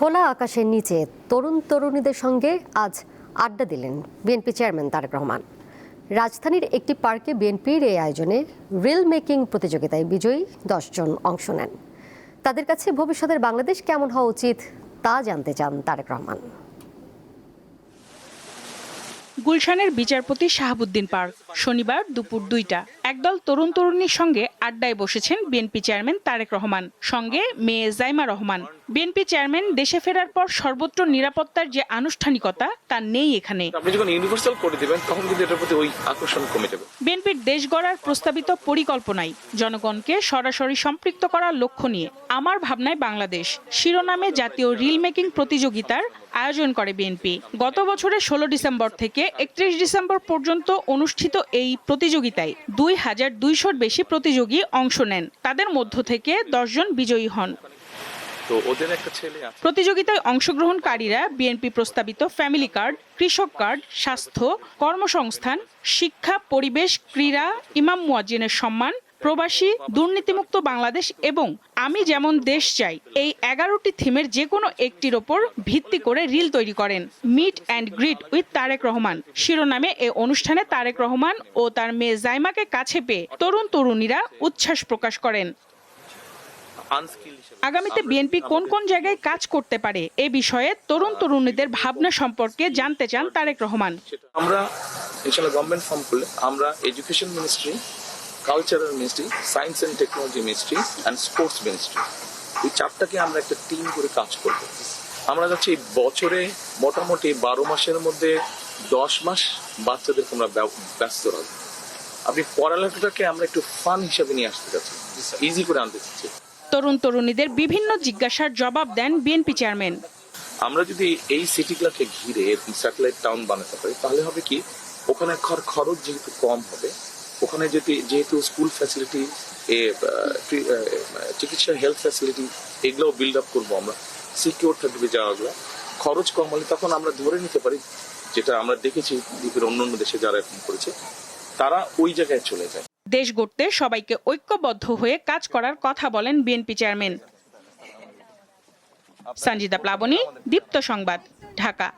খোলা আকাশের নিচে তরুণ তরুণীদের সঙ্গে আজ আড্ডা দিলেন বিএনপি চেয়ারম্যান তারেক রহমান। রাজধানীর একটি পার্কে বিএনপির এই আয়োজনে রিল মেকিং প্রতিযোগিতায় বিজয়ী 10 জন অংশ নেন। তাদের কাছে ভবিষ্যতের বাংলাদেশ কেমন হওয়া উচিত তা জানতে চান তারেক রহমান। গুলশানের বিচারপতি শাহাবুদ্দিন পার্ক, শনিবার দুপুর 2টা। একদল তরুণ তরুণীর সঙ্গে আড্ডায় বসেছেন বিএনপি চেয়ারম্যান তারেক রহমান, সঙ্গে মেয়ে জাইমা রহমান। বিএনপি চেয়ারম্যান দেশে ফেরার পর সর্বোচ্চ নিরাপত্তার যে আনুষ্ঠানিকতা তা নেই এখানে। আপনি যখন ইউনিভার্সাল করে দিবেন তখন কিন্তু এটার প্রতি ওই আকর্ষণ কমে যাবে। বিএনপির দেশ গড়ার প্রস্তাবিত পরিকল্পনায় জনগণকে সরাসরি সম্পৃক্ত করার লক্ষ্য নিয়ে আমার ভাবনায় বাংলাদেশ শিরোনামে জাতীয় রিল মেকিং প্রতিযোগিতার আয়োজন করে বিএনপি। গত বছরের 16 ডিসেম্বর থেকে 31 ডিসেম্বর পর্যন্ত অনুষ্ঠিত এই প্রতিযোগিতায় 2200-র বেশি প্রতিযোগী অংশ নেন। তাদের মধ্য থেকে 10 জন বিজয়ী হন। প্রতিযোগিতায় অংশগ্রহণকারীরা বিএনপি প্রস্তাবিত ফ্যামিলি কার্ড, কৃষক কার্ড, স্বাস্থ্য, কর্মসংস্থান, শিক্ষা, পরিবেশ, ক্রীড়া, ইমাম মুয়াজ্জিনের সম্মান, প্রবাসী, দুর্নীতিমুক্ত বাংলাদেশ এবং আমি যেমন দেশ চাই, এই 11টি থিমের যে কোনো একটির ওপর ভিত্তি করে রিল তৈরি করেন। Meet and greet with Tarique Rahman শিরোনামে এই অনুষ্ঠানে তারেক রহমান ও তার মেয়ে জাইমাকে কাছে পেয়ে তরুণ তরুণীরা উচ্ছ্বাস প্রকাশ করেন। আগামীতে বিএনপি কোন কোন জায়গায় কাজ করতে পারে এ বিষয়ে তরুণ তরুণীদের ভাবনা সম্পর্কে জানতে চান তারেক রহমান। আমরা ইনশাআল্লাহ গভর্নমেন্ট ফর্ম করলে আমরা education ministry, cultural ministry, science and technology ministry and sports ministry, এই চারটাকে আমরা একটা টিম করে কাজ করব। আমরা যাচ্ছি বছরে মোটামুটি 12 মাসের মধ্যে 10 মাস বাচ্চাদেরকে আমরা ব্যস্ত রাখবো। আপনি পড়ালেখাটাকে আমরা একটু ফান হিসাবে নিয়ে আসতে চাচ্ছি, ইজি করে আনতে চাচ্ছি। তরুণ তরুণীদের বিভিন্ন জিজ্ঞাসার জবাব দেন বিএনপি চেয়ারম্যান। আমরা যদি এই সিটিগুলোকে ঘিরে স্যাটেলাইট টাউন বানাতে পারি তাহলে হবে কি, ওখানে খরচ যেহেতু কম হবে, ওখানে যেহেতু স্কুল ফ্যাসিলিটি, চিকিৎসা হেলথ ফ্যাসিলিটি এগুলো বিল্ড আপ করবো, আমরা সিকিউর থাকবে জায়গাগুলো, খরচ কম হলে তখন আমরা ধরে নিতে পারি, যেটা আমরা দেখেছি দ্বীপের অন্যান্য দেশে যারা এখন করেছে তারা ওই জায়গায় চলে যায়। দেশ গড়তে সবাইকে ঐক্যবদ্ধ হয়ে কাজ করার কথা বলেন বিএনপি চেয়ারম্যান। সঞ্জিদা প্লাবনী, দীপ্ত সংবাদ, ঢাকা।